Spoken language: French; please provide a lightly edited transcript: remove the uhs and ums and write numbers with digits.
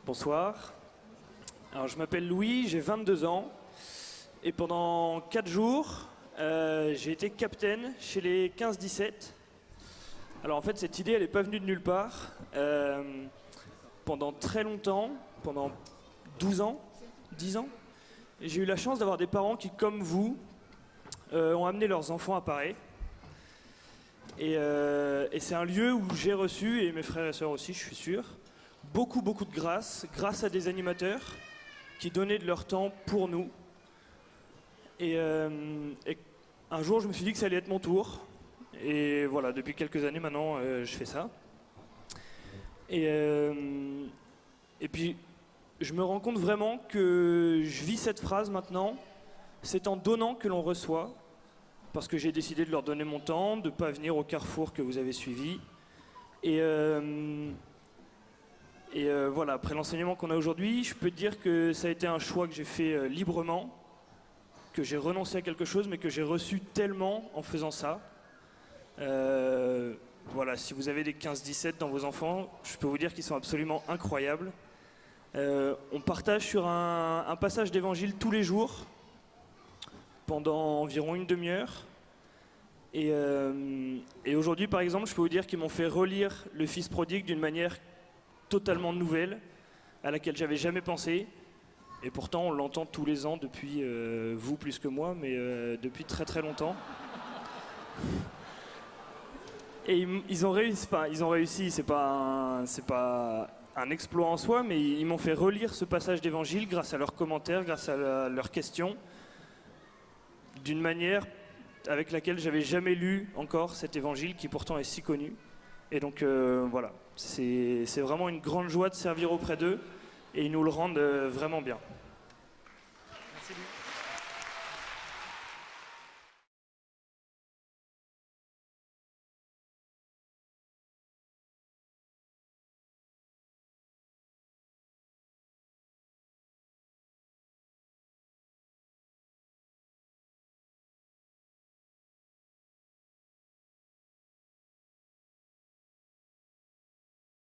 Bonsoir. Alors, je m'appelle Louis, j'ai 22 ans. Et pendant 4 jours, j'ai été capitaine chez les 15-17. Alors en fait, cette idée, elle n'est pas venue de nulle part. Pendant très longtemps, pendant 12 ans, 10 ans, j'ai eu la chance d'avoir des parents qui, comme vous, ont amené leurs enfants à Paris. Et c'est un lieu où j'ai reçu, et mes frères et sœurs aussi, je suis sûr, beaucoup de grâce à des animateurs qui donnaient de leur temps pour nous. Et un jour, je me suis dit que ça allait être mon tour. Et voilà, depuis quelques années maintenant, je fais ça. Et puis, je me rends compte vraiment que je vis cette phrase maintenant. C'est en donnant que l'on reçoit. Parce que j'ai décidé de leur donner mon temps, de ne pas venir au carrefour que vous avez suivi. Et voilà, après l'enseignement qu'on a aujourd'hui, je peux te dire que ça a été un choix que j'ai fait librement, que j'ai renoncé à quelque chose, mais que j'ai reçu tellement en faisant ça. Voilà, si vous avez des 15-17 dans vos enfants, je peux vous dire qu'ils sont absolument incroyables. On partage sur un passage d'évangile tous les jours, pendant environ une demi-heure. Et aujourd'hui, par exemple, je peux vous dire qu'ils m'ont fait relire Le Fils prodigue d'une manière totalement nouvelle, à laquelle j'avais jamais pensé. Et pourtant, on l'entend tous les ans depuis, vous plus que moi, mais depuis très longtemps. Et ils ont réussi, c'est pas un exploit en soi, mais ils m'ont fait relire ce passage d'évangile grâce à leurs commentaires, grâce à leurs questions, d'une manière avec laquelle j'avais jamais lu encore cet évangile qui pourtant est si connu. Et donc voilà, c'est vraiment une grande joie de servir auprès d'eux et ils nous le rendent vraiment bien. Merci.